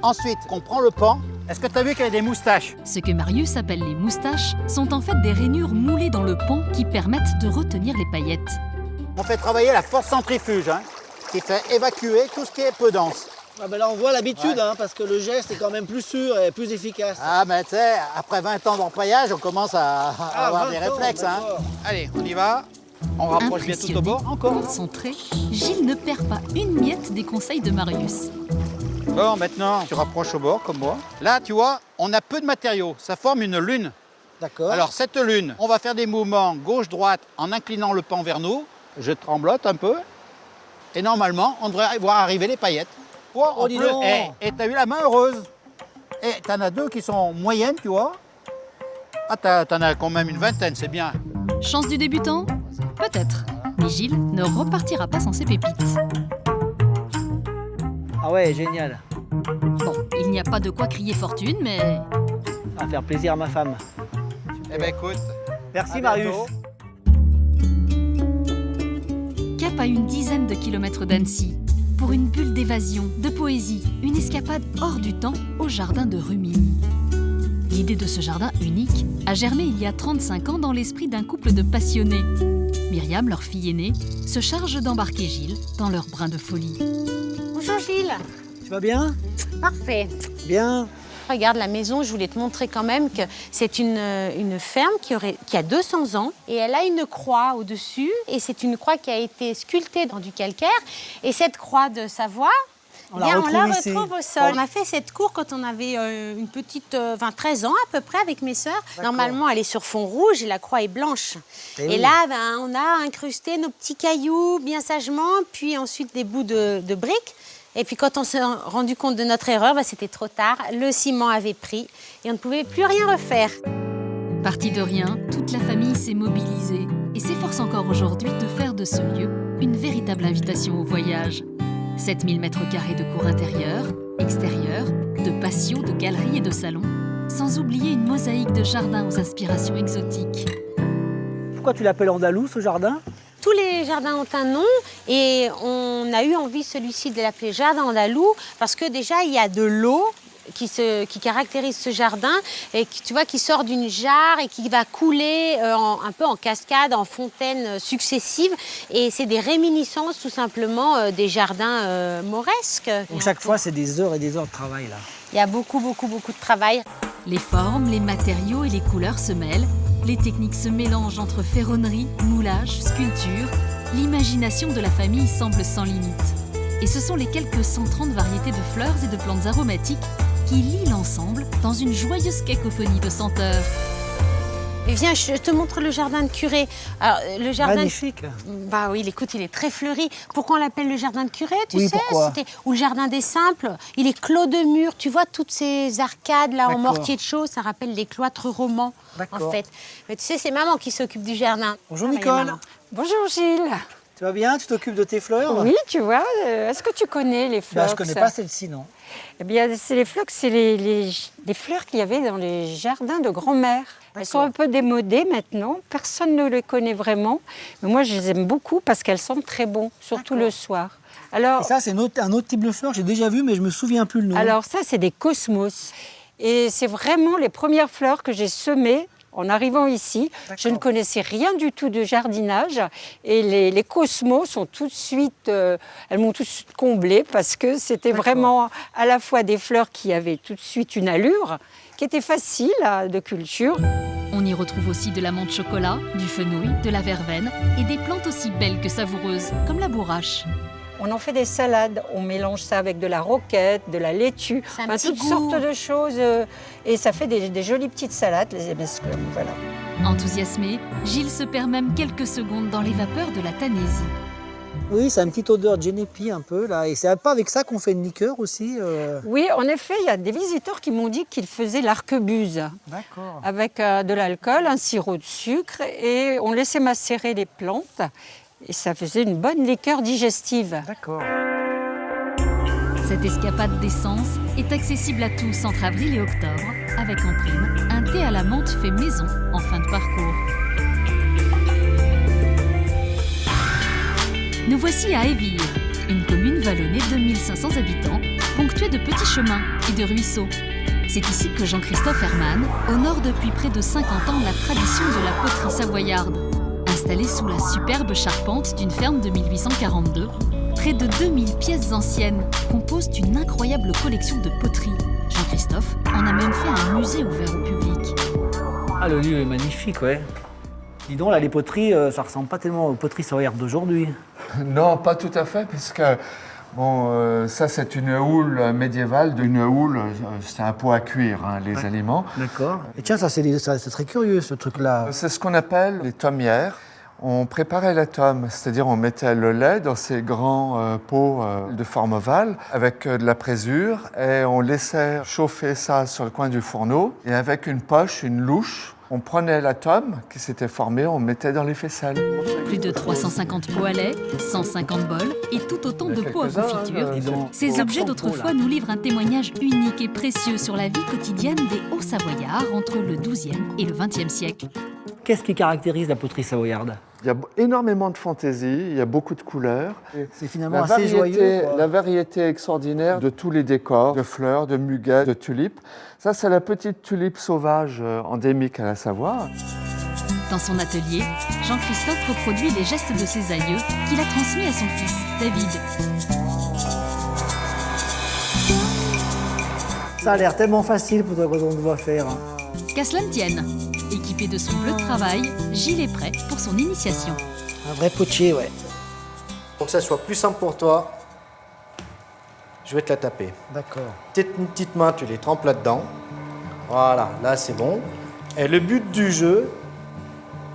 Ensuite, on prend le pan. Est-ce que tu as vu qu'il y a des moustaches? Ce que Marius appelle les moustaches sont en fait des rainures moulées dans le pan qui permettent de retenir les paillettes. On fait travailler la force centrifuge, qui fait évacuer tout ce qui est peu dense. Ah ben là, on voit l'habitude, parce que le geste est quand même plus sûr et plus efficace. Ah, mais tu sais, après 20 ans d'empaillage, on commence à avoir des réflexes. Allez, on y va. On rapproche bien tout au bord. Encore. Concentré, Gilles ne perd pas une miette des conseils de Marius. Bon, maintenant, tu rapproches au bord, comme moi. Là, tu vois, on a peu de matériaux. Ça forme une lune. D'accord. Alors, cette lune, on va faire des mouvements gauche-droite en inclinant le pan vers nous. Je tremblote un peu. Et normalement, on devrait voir arriver les paillettes. Oh, dis donc. Et t'as eu la main heureuse. Et t'en as deux qui sont moyennes, tu vois. Ah, t'en as quand même une vingtaine, c'est bien. Chance du débutant? Peut-être. Mais Gilles ne repartira pas sans ses pépites. Ah ouais, génial. Bon, il n'y a pas de quoi crier fortune, mais... Ça va faire plaisir à ma femme. Eh ben écoute. Merci Marius. Cap à une dizaine de kilomètres d'Annecy. Pour une bulle d'évasion, de poésie, une escapade hors du temps au jardin de Rumilly. L'idée de ce jardin unique a germé il y a 35 ans dans l'esprit d'un couple de passionnés. Myriam, leur fille aînée, se charge d'embarquer Gilles dans leur brin de folie. Bonjour Gilles. Tu vas bien? Parfait. Bien. Regarde la maison, je voulais te montrer quand même que c'est une ferme qui a 200 ans et elle a une croix au-dessus et c'est une croix qui a été sculptée dans du calcaire et cette croix de Savoie, on la retrouve au sol. On a fait cette cour quand on avait 13 ans à peu près avec mes sœurs. Normalement, elle est sur fond rouge et la croix est blanche. Et là, on a incrusté nos petits cailloux bien sagement, puis ensuite des bouts de briques. Et puis quand on s'est rendu compte de notre erreur, c'était trop tard. Le ciment avait pris et on ne pouvait plus rien refaire. Partie de rien, toute la famille s'est mobilisée et s'efforce encore aujourd'hui de faire de ce lieu une véritable invitation au voyage. 7000 m² de cour intérieure, extérieure, de patio, de galeries et de salons, sans oublier une mosaïque de jardins aux aspirations exotiques. Pourquoi tu l'appelles andalou, ce jardin? Tous les jardins ont un nom et on a eu envie celui-ci de l'appeler jardin andalou parce que déjà il y a de l'eau qui caractérise ce jardin et qui sort d'une jarre et qui va couler un peu en cascade, en fontaines successives et c'est des réminiscences tout simplement des jardins mauresques. Donc chaque fois c'est des heures et des heures de travail là. Il y a beaucoup de travail. Les formes, les matériaux et les couleurs se mêlent. Les techniques se mélangent entre ferronnerie, moulage, sculpture. L'imagination de la famille semble sans limite. Et ce sont les quelques 130 variétés de fleurs et de plantes aromatiques qui lient l'ensemble dans une joyeuse cacophonie de senteurs. Et viens, je te montre le jardin de curé. Alors, le jardin magnifique. Bah oui, écoute, il est très fleuri. Pourquoi on l'appelle le jardin de curé, tu sais? Pourquoi? Ou le jardin des simples. Il est clos de murs. Tu vois toutes ces arcades là en mortier de chaux, ça rappelle les cloîtres romans en fait. Mais tu sais, c'est maman qui s'occupe du jardin. Bonjour Nicole. Bonjour Gilles. Tu vas bien? Tu t'occupes de tes fleurs? Oui, tu vois. Est-ce que tu connais les fleurs? Je ne connais pas celle-ci, non. Eh bien, c'est les fleurs, c'est les fleurs qu'il y avait dans les jardins de grand-mère. Elles sont un peu démodées maintenant. Personne ne les connaît vraiment. Mais moi, je les aime beaucoup parce qu'elles sentent très bon, surtout le soir. Alors, et ça, c'est un autre type de fleurs. J'ai déjà vu, mais je ne me souviens plus le nom. Alors ça, c'est des cosmos. Et c'est vraiment les premières fleurs que j'ai semées en arrivant ici. Je ne connaissais rien du tout de jardinage. Et les cosmos sont tout de suite, elles m'ont tout de suite comblée parce que c'était vraiment à la fois des fleurs qui avaient tout de suite une allure, qui étaient faciles de culture. On y retrouve aussi de la menthe chocolat, du fenouil, de la verveine et des plantes aussi belles que savoureuses, comme la bourrache. On en fait des salades, on mélange ça avec de la roquette, de la laitue, toutes sortes de choses. Et ça fait des jolies petites salades, les émesclun, voilà. Enthousiasmé, Gilles se perd même quelques secondes dans les vapeurs de la Tanésie. Oui, c'est une petite odeur de génépi un peu là. Et c'est pas avec ça qu'on fait une liqueur aussi Oui, en effet, il y a des visiteurs qui m'ont dit qu'ils faisaient l'arquebuse. D'accord. Avec de l'alcool, un sirop de sucre et on laissait macérer les plantes. Et ça faisait une bonne liqueur digestive. D'accord. Cette escapade d'essence est accessible à tous entre avril et octobre, avec en prime un thé à la menthe fait maison en fin de parcours. Nous voici à Évire, une commune vallonnée de 2500 habitants, ponctuée de petits chemins et de ruisseaux. C'est ici que Jean-Christophe Hermann honore depuis près de 50 ans la tradition de la poterie savoyarde. Installée sous la superbe charpente d'une ferme de 1842, près de 2000 pièces anciennes composent une incroyable collection de poteries. Jean-Christophe en a même fait un musée ouvert au public. Ah, le lieu est magnifique, ouais. Dis donc, là, les poteries, ça ressemble pas tellement aux poteries savoyardes d'aujourd'hui. Non, pas tout à fait, parce que bon, ça c'est une houle médiévale. Une houle, c'est un pot à cuire, hein, les aliments. D'accord. Et tiens, ça c'est très curieux, ce truc-là. C'est ce qu'on appelle les tomières. On préparait la tome, c'est-à-dire on mettait le lait dans ces grands pots de forme ovale avec de la présure et on laissait chauffer ça sur le coin du fourneau. Et avec une poche, une louche, on prenait la tome qui s'était formée, on mettait dans les faisselles. Plus de 350 pots à lait, 150 bols et tout autant de pots à confiture. Ces objets d'autrefois nous livrent un témoignage unique et précieux sur la vie quotidienne des Hauts-Savoyards entre le XIIe et le XXe siècle. Qu'est-ce qui caractérise la poterie savoyarde? Il y a énormément de fantaisie, il y a beaucoup de couleurs. C'est finalement assez joyeux. La variété extraordinaire de tous les décors, de fleurs, de muguets, de tulipes. Ça, c'est la petite tulipe sauvage endémique à la Savoie. Dans son atelier, Jean-Christophe reproduit les gestes de ses aïeux qu'il a transmis à son fils, David. Ça a l'air tellement facile pour toi quand on doit faire. Qu'à cela ne tienne, équipé de son bleu de travail, Gilles est prêt pour son initiation. Un vrai potier, ouais. Pour que ça soit plus simple pour toi, je vais te la taper. D'accord. Une petite main, tu les trempes là-dedans. Voilà, là c'est bon. Et le but du jeu,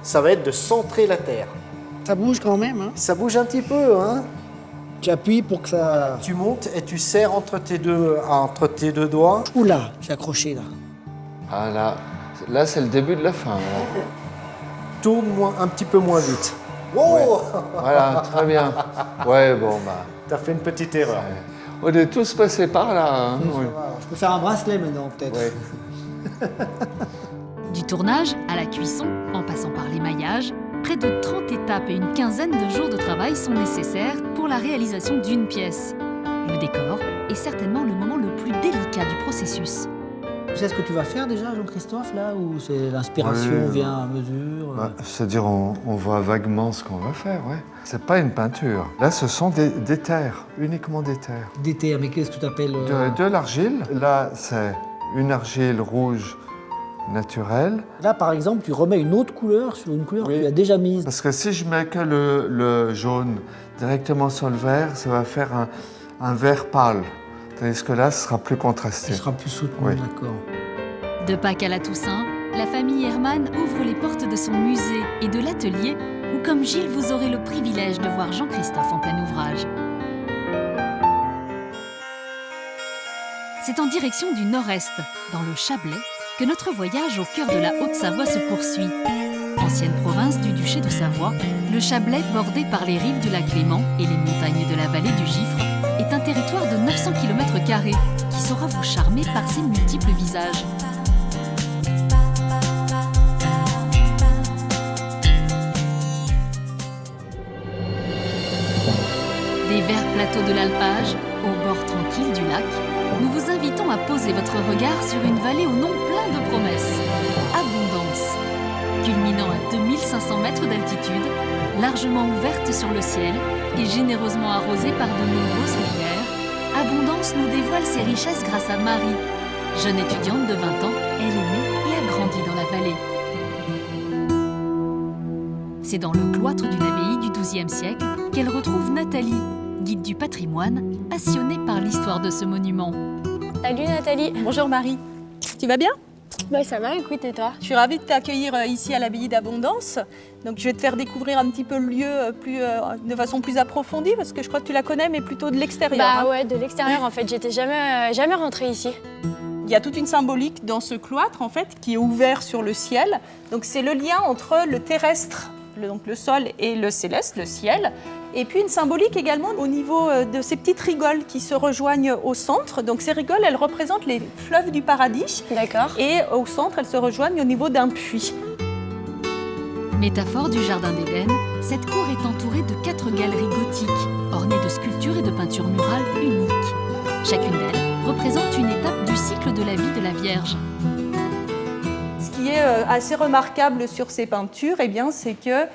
ça va être de centrer la terre. Ça bouge quand même, hein? Ça bouge un petit peu, hein? Tu appuies pour que ça... Tu montes et tu serres entre tes deux doigts. Oula, j'ai accroché là. Ah là c'est le début de la fin. Là. Tourne un petit peu moins vite. Wow ouais. Voilà, très bien. Ouais, bon, bah... T'as fait une petite erreur. On est tous passés par là. Hein. Oui. Je peux faire un bracelet maintenant, peut-être. Ouais. Du tournage à la cuisson, en passant par l'émaillage, près de 30 étapes et une quinzaine de jours de travail sont nécessaires pour la réalisation d'une pièce. Le décor est certainement le moment le plus délicat du processus. Tu sais ce que tu vas faire déjà, Jean-Christophe, là? Ou c'est l'inspiration vient à mesure? C'est-à-dire, on voit vaguement ce qu'on va faire, ouais. C'est pas une peinture. Là, ce sont des terres, uniquement des terres. Des terres, mais qu'est-ce que tu appelles de l'argile. Là, c'est une argile rouge naturelle. Là, par exemple, tu remets une autre couleur sur une couleur que tu as déjà mise. Parce que si je mets que le jaune directement sur le vert, ça va faire un vert pâle. Tandis que là, ce sera plus contrasté. Ce sera plus soutenu, d'accord. De Pâques à la Toussaint, la famille Hermann ouvre les portes de son musée et de l'atelier où, comme Gilles, vous aurez le privilège de voir Jean-Christophe en plein ouvrage. C'est en direction du nord-est, dans le Chablais, que notre voyage au cœur de la Haute-Savoie se poursuit. Ancienne province du duché de Savoie, le Chablais, bordé par les rives du lac Léman et les montagnes de la vallée du Gifre, est un territoire de 900 km² qui saura vous charmer par ses multiples visages. Des verts plateaux de l'alpage, au bord tranquille du lac, nous vous invitons à poser votre regard sur une vallée au nom plein de promesses. Abondance. Culminant à 2500 mètres d'altitude, largement ouverte sur le ciel et généreusement arrosée par de nombreuses rivières, Abondance nous dévoile ses richesses grâce à Marie. Jeune étudiante de 20 ans, elle est née et a grandi dans la vallée. C'est dans le cloître d'une abbaye du XIIe siècle qu'elle retrouve Nathalie, guide du patrimoine, passionné par l'histoire de ce monument. Salut Nathalie. Bonjour Marie. Tu vas bien? Bah ça va, écoute, et toi? Je suis ravie de t'accueillir ici à l'abbaye d'Abondance. Donc je vais te faire découvrir un petit peu le lieu de façon plus approfondie parce que je crois que tu la connais mais plutôt de l'extérieur. Bah ouais, de l'extérieur en fait, j'étais jamais rentrée ici. Il y a toute une symbolique dans ce cloître en fait qui est ouvert sur le ciel. Donc c'est le lien entre le terrestre, donc le sol, et le céleste, le ciel. Et puis une symbolique également au niveau de ces petites rigoles qui se rejoignent au centre. Donc ces rigoles, elles représentent les fleuves du paradis. D'accord. Et au centre, elles se rejoignent au niveau d'un puits. Métaphore du jardin d'Éden, cette cour est entourée de 4 galeries gothiques, ornées de sculptures et de peintures murales uniques. Chacune d'elles représente une étape du cycle de la vie de la Vierge. Ce qui est assez remarquable sur ces peintures, eh bien, c'est que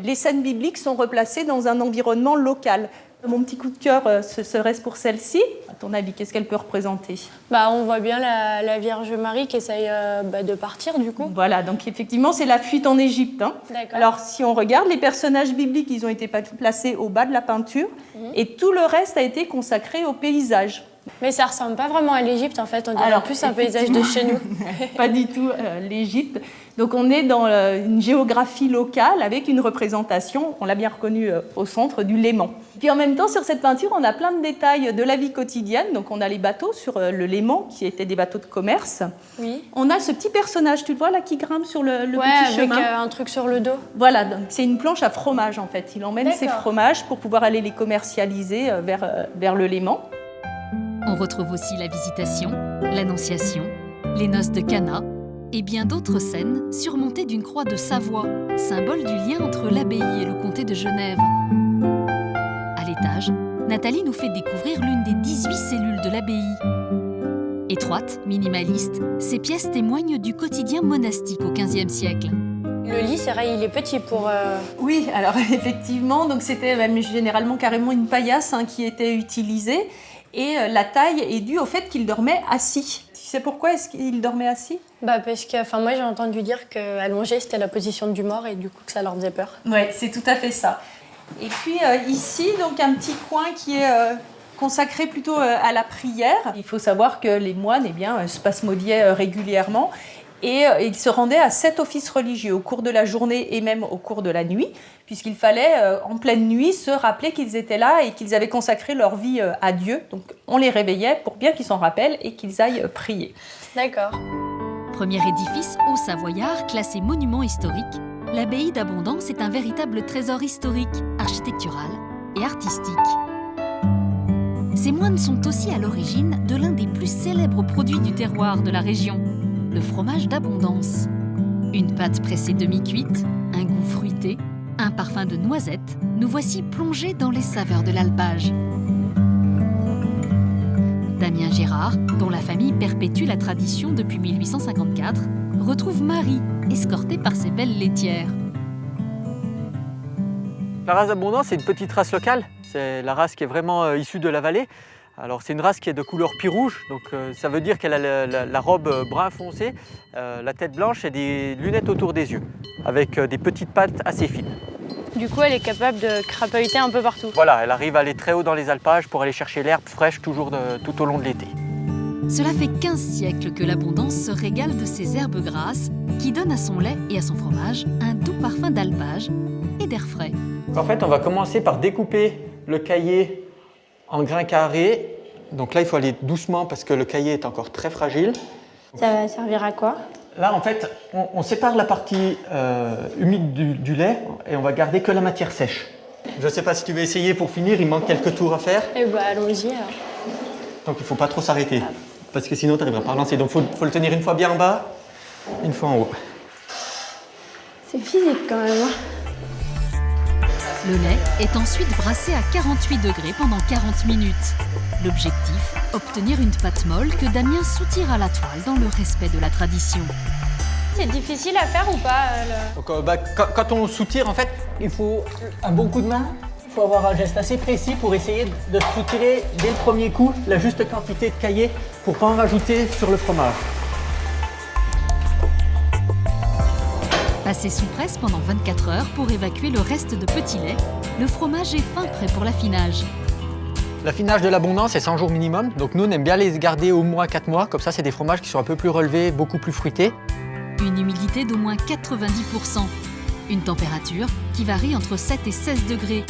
les scènes bibliques sont replacées dans un environnement local. Mon petit coup de cœur, ce serait pour celle-ci. À ton avis, qu'est-ce qu'elle peut représenter? Bah, on voit bien la Vierge Marie qui essaye de partir du coup. Voilà, donc effectivement, c'est la fuite en Égypte. Hein. Alors, si on regarde, les personnages bibliques, ils ont été placés au bas de la peinture et tout le reste a été consacré au paysage. Mais ça ressemble pas vraiment à l'Égypte en fait, on dirait plus un paysage de chez nous. Pas du tout l'Égypte. Donc on est dans une géographie locale avec une représentation, on l'a bien reconnu au centre, du Léman. Puis en même temps, sur cette peinture, on a plein de détails de la vie quotidienne. Donc on a les bateaux sur le Léman, qui étaient des bateaux de commerce. Oui. On a ce petit personnage, tu le vois là, qui grimpe sur le petit avec chemin. un truc sur le dos. Voilà, donc c'est une planche à fromage en fait. Il emmène ses fromages pour pouvoir aller les commercialiser vers le Léman. On retrouve aussi la Visitation, l'Annonciation, les noces de Cana et bien d'autres scènes surmontées d'une croix de Savoie, symbole du lien entre l'abbaye et le comté de Genève. À l'étage, Nathalie nous fait découvrir l'une des 18 cellules de l'abbaye. Étroite, minimaliste, ces pièces témoignent du quotidien monastique au XVe siècle. Le lit, c'est vrai, il est petit pour... Oui, alors effectivement, donc c'était même généralement carrément une paillasse qui était utilisée. Et la taille est due au fait qu'il dormait assis. Tu sais pourquoi est-ce qu'il dormait assis? Bah parce que, moi j'ai entendu dire qu'allongé c'était la position du mort et du coup que ça leur faisait peur. Oui, c'est tout à fait ça. Et puis ici, donc un petit coin qui est consacré plutôt à la prière. Il faut savoir que les moines spasmodiaient régulièrement. Et ils se rendaient à 7 offices religieux au cours de la journée et même au cours de la nuit, puisqu'il fallait, en pleine nuit, se rappeler qu'ils étaient là et qu'ils avaient consacré leur vie à Dieu. Donc on les réveillait pour bien qu'ils s'en rappellent et qu'ils aillent prier. D'accord. Premier édifice haut-savoyard classé monument historique, l'abbaye d'Abondance est un véritable trésor historique, architectural et artistique. Ces moines sont aussi à l'origine de l'un des plus célèbres produits du terroir de la région, le fromage d'Abondance. Une pâte pressée demi-cuite, un goût fruité, un parfum de noisette, nous voici plongés dans les saveurs de l'alpage. Damien Gérard, dont la famille perpétue la tradition depuis 1854, retrouve Marie, escortée par ses belles laitières. La race d'Abondance, c'est une petite race locale. C'est la race qui est vraiment issue de la vallée. Alors c'est une race qui est de couleur pie-rouge, donc ça veut dire qu'elle a la robe brun foncé, la tête blanche et des lunettes autour des yeux, avec des petites pattes assez fines. Du coup, elle est capable de crapahuter un peu partout. Voilà, elle arrive à aller très haut dans les alpages pour aller chercher l'herbe fraîche tout au long de l'été. Cela fait 15 siècles que l'Abondance se régale de ces herbes grasses qui donnent à son lait et à son fromage un doux parfum d'alpage et d'air frais. En fait, on va commencer par découper le caillé en grains carrés. Donc là, il faut aller doucement parce que le caillé est encore très fragile. Ça va servir à quoi? Là, en fait, on sépare la partie humide du lait et on va garder que la matière sèche. Je ne sais pas si tu veux essayer pour finir, il manque quelques tours à faire. Eh ben, allons-y alors. Donc il ne faut pas trop s'arrêter parce que sinon tu n'arriveras pas à lancer. Donc il faut le tenir une fois bien en bas, une fois en haut. C'est physique quand même. Le lait est ensuite brassé à 48 degrés pendant 40 minutes. L'objectif, obtenir une pâte molle que Damien soutire à la toile dans le respect de la tradition. C'est difficile à faire ou pas Donc, quand on soutire, en fait, il faut un bon coup de main. Il faut avoir un geste assez précis pour essayer de soutirer dès le premier coup la juste quantité de caillé pour ne pas en rajouter sur le fromage. Passé sous presse pendant 24 heures pour évacuer le reste de petit lait, le fromage est fin prêt pour l'affinage. L'affinage de l'abondance, c'est 100 jours minimum. Donc nous, on aime bien les garder au moins 4 mois. Comme ça, c'est des fromages qui sont un peu plus relevés, beaucoup plus fruités. Une humidité d'au moins 90%. Une température qui varie entre 7 et 16 degrés.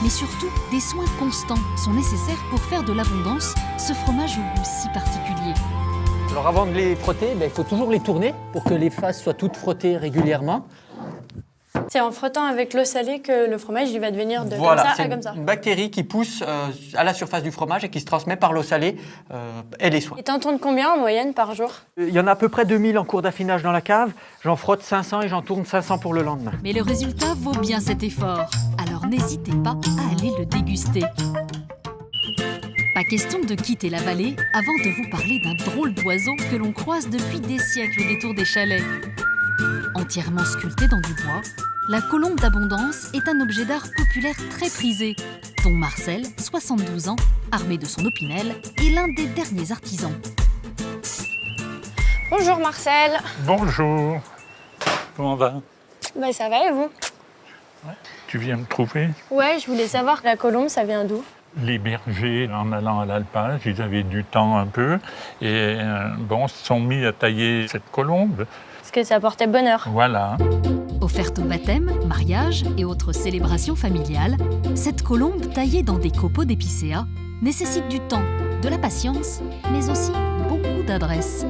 Mais surtout, des soins constants sont nécessaires pour faire de l'abondance ce fromage au goût si particulier. Alors avant de les frotter, il faut toujours les tourner pour que les faces soient toutes frottées régulièrement. C'est en frottant avec l'eau salée que le fromage il va devenir de voilà, comme ça c'est à comme ça. Une bactérie qui pousse à la surface du fromage et qui se transmet par l'eau salée et les soins. Et t'en tournes combien en moyenne par jour? Il y en a à peu près 2000 en cours d'affinage dans la cave. J'en frotte 500 et j'en tourne 500 pour le lendemain. Mais le résultat vaut bien cet effort. Alors n'hésitez pas à aller le déguster. Pas question de quitter la vallée avant de vous parler d'un drôle d'oiseau que l'on croise depuis des siècles au détour des chalets. Entièrement sculpté dans du bois, la colombe d'abondance est un objet d'art populaire très prisé, dont Marcel, 72 ans, armé de son opinel, est l'un des derniers artisans. Bonjour Marcel. Bonjour. Comment va? Ça va et vous? Tu viens me trouver? Ouais, je voulais savoir, la colombe, ça vient d'où? Les bergers, en allant à l'alpage, ils avaient du temps un peu et se sont mis à tailler cette colombe. Parce que ça portait bonheur. Voilà. Offerte au baptême, mariage et autres célébrations familiales, cette colombe taillée dans des copeaux d'épicéa nécessite du temps, de la patience, mais aussi beaucoup d'adresse.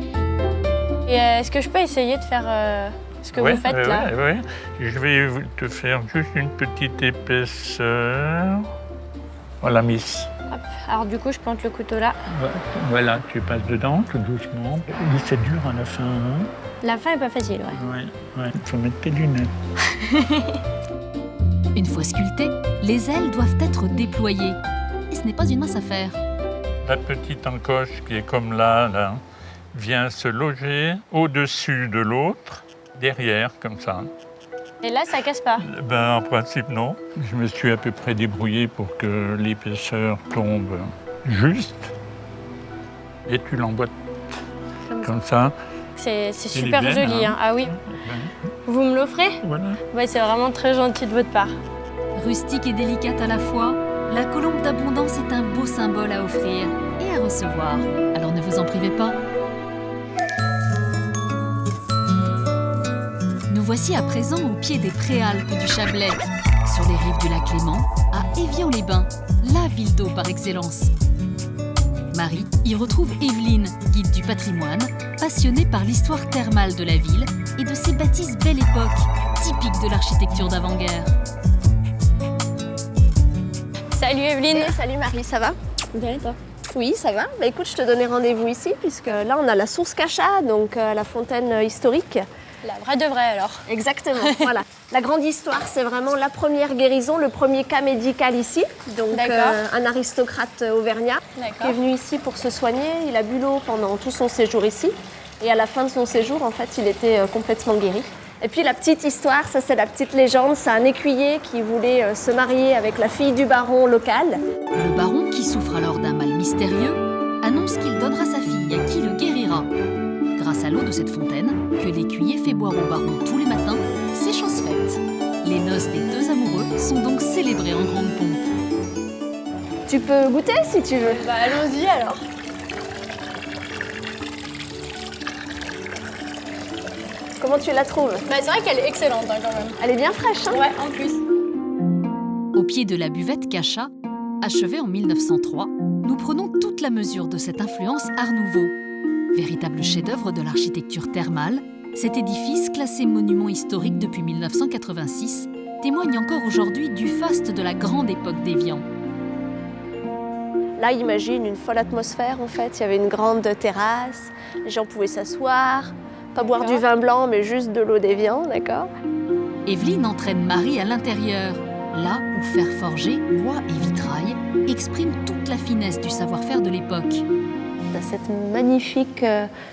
Et est-ce que je peux essayer de faire ce que vous faites là? Oui, je vais te faire juste une petite épaisseur. Voilà, Miss. Hop. Alors du coup, je plante le couteau là. Voilà, tu passes dedans tout doucement. Oui, c'est dur à la fin. Hein? La fin est pas facile, Ouais. Il faut mettre tes lunettes. Une fois sculptées, les ailes doivent être déployées. Et ce n'est pas une mince affaire. La petite encoche qui est comme là, vient se loger au-dessus de l'autre, derrière, comme ça. Et là, ça casse pas? En principe, non. Je me suis à peu près débrouillé pour que l'épaisseur tombe juste. Et tu l'emboîtes comme ça. C'est super joli. Hein. Ah oui. Vous me l'offrez? Voilà. Ouais, c'est vraiment très gentil de votre part. Rustique et délicate à la fois, la colombe d'abondance est un beau symbole à offrir et à recevoir. Alors ne vous en privez pas. Nous voici à présent au pied des Préalpes du Chablais, sur les rives du lac Léman, à Évian-les-Bains, la ville d'eau par excellence. Marie y retrouve Evelyne, guide du patrimoine, passionnée par l'histoire thermale de la ville et de ses bâtisses belle époque, typiques de l'architecture d'avant-guerre. Salut Evelyne. Hey, salut Marie, ça va? Bien et toi? Oui, ça va. Écoute, je te donnais rendez-vous ici, puisque là, on a la source Cachat, donc la fontaine historique. La vraie de vraie alors. Exactement, voilà. La grande histoire, c'est vraiment la première guérison, le premier cas médical ici. Donc un aristocrate auvergnat qui est venu ici pour se soigner. Il a bu l'eau pendant tout son séjour ici. Et à la fin de son séjour, en fait, il était complètement guéri. Et puis la petite histoire, ça c'est la petite légende, c'est un écuyer qui voulait se marier avec la fille du baron local. Le baron, qui souffre alors d'un mal mystérieux, annonce qu'il donnera sa fille à qui le guérira. Grâce à l'eau de cette fontaine, que l'écuyer fait boire au baron tous les matins, c'est chose faite. Les noces des deux amoureux sont donc célébrées en grande pompe. Tu peux goûter si tu veux. Allons-y alors. Comment tu la trouves? C'est vrai qu'elle est excellente quand même. Elle est bien fraîche, hein? Ouais, en plus. Au pied de la buvette Cachat, achevée en 1903, nous prenons toute la mesure de cette influence Art Nouveau. Véritable chef-d'œuvre de l'architecture thermale, cet édifice, classé monument historique depuis 1986, témoigne encore aujourd'hui du faste de la grande époque d'Évian. Là, imagine une folle atmosphère en fait. Il y avait une grande terrasse, les gens pouvaient s'asseoir, pas boire du vin blanc, mais juste de l'eau d'Évian, d'accord? Evelyne entraîne Marie à l'intérieur, là où fer forgé, bois et vitrail expriment toute la finesse du savoir-faire de l'époque. Tu as cette magnifique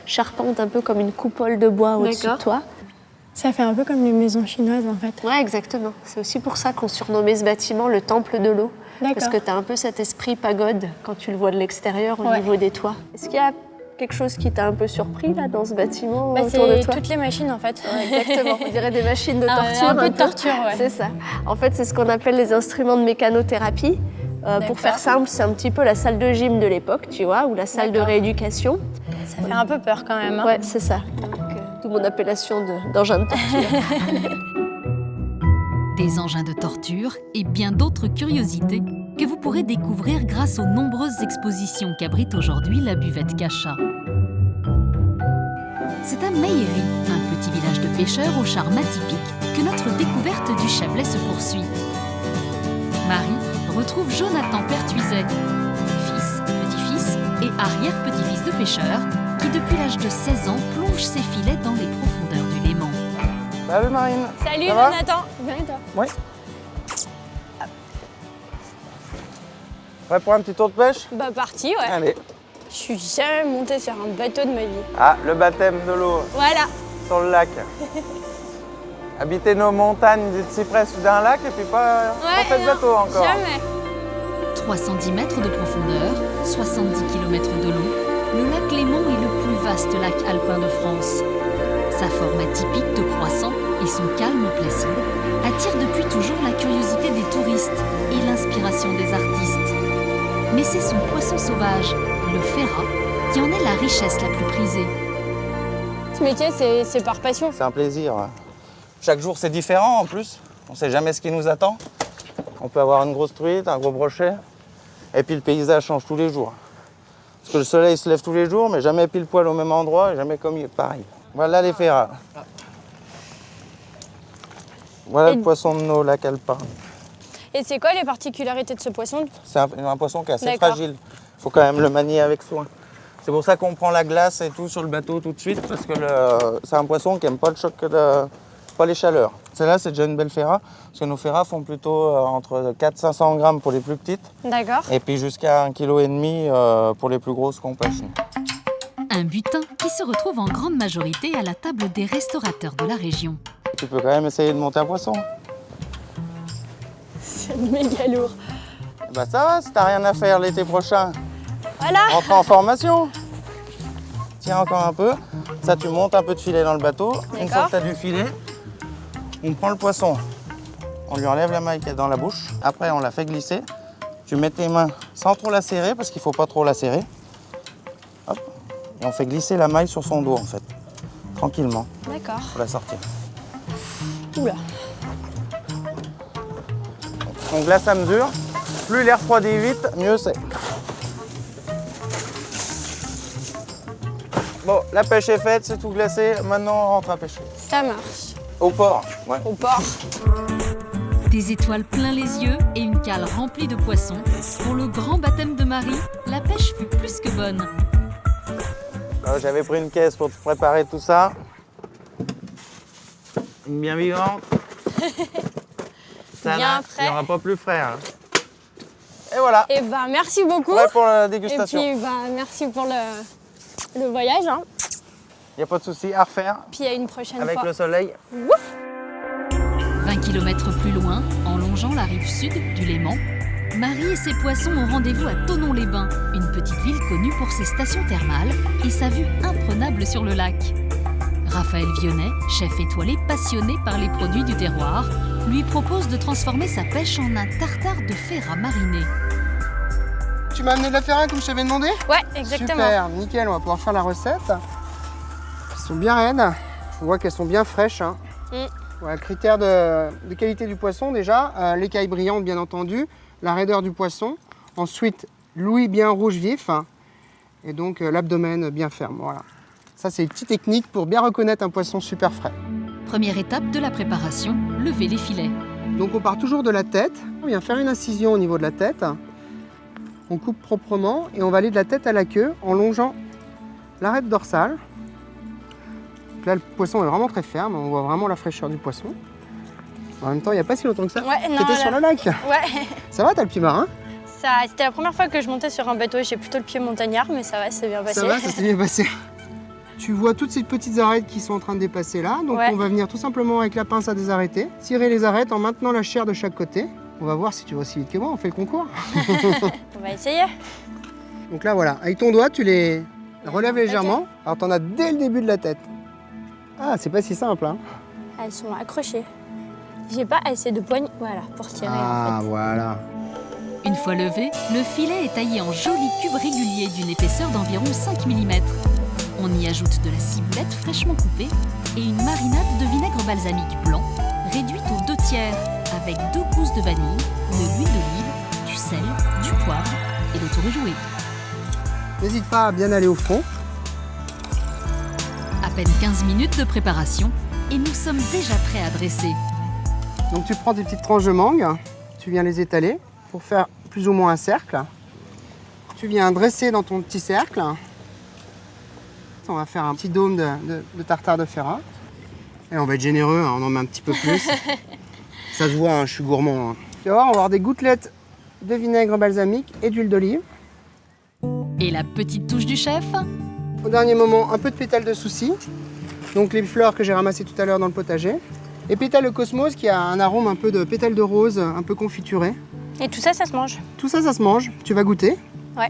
charpente, un peu comme une coupole de bois au-dessus de toi. Ça fait un peu comme les maisons chinoises en fait. Ouais, exactement. C'est aussi pour ça qu'on surnommait ce bâtiment le temple de l'eau. Parce que tu as un peu cet esprit pagode quand tu le vois de l'extérieur au niveau des toits. Est-ce qu'il y a quelque chose qui t'a un peu surpris là dans ce bâtiment autour de toi? C'est toutes les machines en fait. Ouais, exactement, on dirait des machines de torture. Un peu de torture, ouais. C'est ça. En fait, c'est ce qu'on appelle les instruments de mécanothérapie. Pour faire simple, c'est un petit peu la salle de gym de l'époque, tu vois, ou la salle de rééducation. Ça fait un peu peur quand même. Hein. Ouais, c'est ça. D'où mon appellation d'engin de torture. Des engins de torture et bien d'autres curiosités que vous pourrez découvrir grâce aux nombreuses expositions qu'abrite aujourd'hui la buvette Cachat. C'est à Meillery, un petit village de pêcheurs au charme atypique, que notre découverte du Chablais se poursuit. Marie retrouve Jonathan Pertuiset, fils, petit-fils et arrière-petit-fils de pêcheurs, qui depuis l'âge de 16 ans plonge ses filets dans les profondeurs du Léman. Salut Marine. Salut Ça va? Jonathan. Bien et toi? Oui. Prêt pour un petit tour de pêche? Bah parti, ouais. Allez. Je suis jamais montée sur un bateau de ma vie. Ah, le baptême de l'eau Voilà. sur le lac. Habiter nos montagnes dites cyprès sous un lac et puis pas fait de bateau encore. Jamais. 310 mètres de profondeur, 70 km de long, le lac Léman est le plus vaste lac alpin de France. Sa forme atypique de croissant et son calme placide attirent depuis toujours la curiosité des touristes et l'inspiration des artistes. Mais c'est son poisson sauvage, le ferrat, qui en est la richesse la plus prisée. Ce métier, c'est par passion. C'est un plaisir. Chaque jour, c'est différent en plus. On ne sait jamais ce qui nous attend. On peut avoir une grosse truite, un gros brochet. Et puis le paysage change tous les jours. Parce que le soleil se lève tous les jours, mais jamais pile poil au même endroit et jamais comme pareil. Voilà les ferrats. Voilà le poisson de nos lacs alpins. Et c'est quoi les particularités de ce poisson? C'est un poisson qui est assez D'accord. fragile. Il faut quand même le manier avec soin. C'est pour ça qu'on prend la glace et tout sur le bateau tout de suite, parce que c'est un poisson qui n'aime pas le choc, pas les chaleurs. Celle-là, c'est déjà une belle ferra, parce que nos ferras font plutôt entre 400-500 grammes pour les plus petites. D'accord. Et puis jusqu'à 1,5 kg pour les plus grosses qu'on pêche. Un butin qui se retrouve en grande majorité à la table des restaurateurs de la région. Tu peux quand même essayer de monter un poisson. C'est méga lourd. Bah ça va, si t'as rien à faire l'été prochain. Voilà. Rentre en formation. Tiens encore un peu. Ça, tu montes un peu de filet dans le bateau. Une fois que t'as du filet, on prend le poisson. On lui enlève la maille qui est dans la bouche. Après, on la fait glisser. Tu mets tes mains sans trop la serrer, parce qu'il ne faut pas trop la serrer. Hop. Et on fait glisser la maille sur son dos, en fait. Tranquillement. D'accord. Pour la sortir. Oula. On glace à mesure. Plus l'air refroidit vite, mieux c'est. Bon, la pêche est faite, c'est tout glacé. Maintenant, on rentre à pêcher. Ça marche. Au port, ouais. Au port. Des étoiles plein les yeux et une cale remplie de poissons. Pour le grand baptême de Marie, la pêche fut plus que bonne. J'avais pris une caisse pour te préparer tout ça. Une bien vivante. Ça, Bien là, frais. il n'y aura pas plus frais. Hein. Et voilà. Et bah merci beaucoup. Ouais, pour la dégustation. Et puis bah merci pour le voyage. Hein. Il n'y a pas de souci, à refaire. Puis à une prochaine Avec fois. le soleil. Ouf. 20 km plus loin, en longeant la rive sud du Léman, Marie et ses poissons ont rendez-vous à Thonon-les-Bains, une petite ville connue pour ses stations thermales et sa vue imprenable sur le lac. Raphaël Vionnet, chef étoilé passionné par les produits du terroir, lui propose de transformer sa pêche en un tartare de ferrat mariné. Tu m'as amené de la ferra comme je t'avais demandé? Ouais, exactement. Super, nickel, on va pouvoir faire la recette. Elles sont bien raides, on voit qu'elles sont bien fraîches. Hein. Voilà, critère de qualité du poisson déjà, l'écaille brillante bien entendu, la raideur du poisson, ensuite l'ouïe bien rouge vif et donc l'abdomen bien ferme. Voilà. Ça c'est une petite technique pour bien reconnaître un poisson super frais. Première étape de la préparation, lever les filets. Donc on part toujours de la tête, on vient faire une incision au niveau de la tête, on coupe proprement et on va aller de la tête à la queue en longeant l'arête dorsale. Donc là le poisson est vraiment très ferme, on voit vraiment la fraîcheur du poisson. En même temps, il n'y a pas si longtemps que ça. Ouais, non, T'étais là- sur le lac. Ouais. Ça va, t'as le pied marin? C'était la première fois que je montais sur un bateau. J'ai plutôt le pied montagnard, mais ça va, c'est bien passé. Ça va, ça s'est bien passé. Tu vois toutes ces petites arêtes qui sont en train de dépasser là. Donc Ouais. on va venir tout simplement avec la pince à désarrêter, tirer les arêtes en maintenant la chair de chaque côté. On va voir si tu vas aussi vite que moi, on fait le concours. On va essayer. Donc là voilà, avec ton doigt tu les relèves légèrement. Alors t'en as dès le début de la tête. Ah, c'est pas si simple hein. Elles sont accrochées. J'ai pas assez de poignées, voilà, pour tirer. Ah voilà. Une fois levé, le filet est taillé en jolis cubes réguliers d'une épaisseur d'environ 5 mm. On y ajoute de la ciboulette fraîchement coupée et une marinade de vinaigre balsamique blanc, réduite aux 2/3, avec 2 gousses de vanille, de l'huile d'olive, du sel, du poivre et le tour est joué. N'hésite pas à bien aller au fond. À peine 15 minutes de préparation et nous sommes déjà prêts à dresser. Donc tu prends tes petites tranches de mangue, tu viens les étaler pour faire plus ou moins un cercle. Tu viens dresser dans ton petit cercle. On va faire un petit dôme de tartare de Ferrat. Et on va être généreux, hein, on en met un petit peu plus. Ça se voit, hein, je suis gourmand. Hein. Tu vas voir, on va avoir des gouttelettes de vinaigre balsamique et d'huile d'olive. Et la petite touche du chef? Au dernier moment, un peu de pétales de souci. Donc les fleurs que j'ai ramassées tout à l'heure dans le potager. Et pétales de cosmos qui a un arôme un peu de pétales de rose, un peu confituré. Et tout ça, ça se mange? Tout ça, ça se mange. Tu vas goûter? Ouais.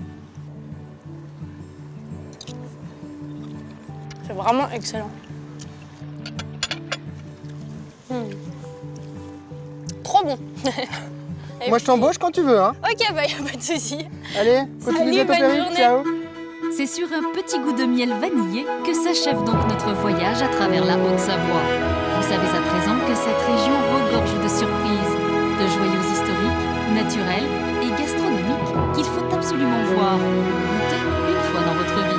C'est vraiment excellent. Trop bon. Moi, je t'embauche quand tu veux. Hein. Ok, bah y a pas de souci. Allez, continue ton péri. Ciao. C'est sur un petit goût de miel vanillé que s'achève donc notre voyage à travers la Haute-Savoie. Vous savez à présent que cette région regorge de surprises, de joyaux historiques, naturels et gastronomiques qu'il faut absolument voir ou goûter une fois dans votre vie.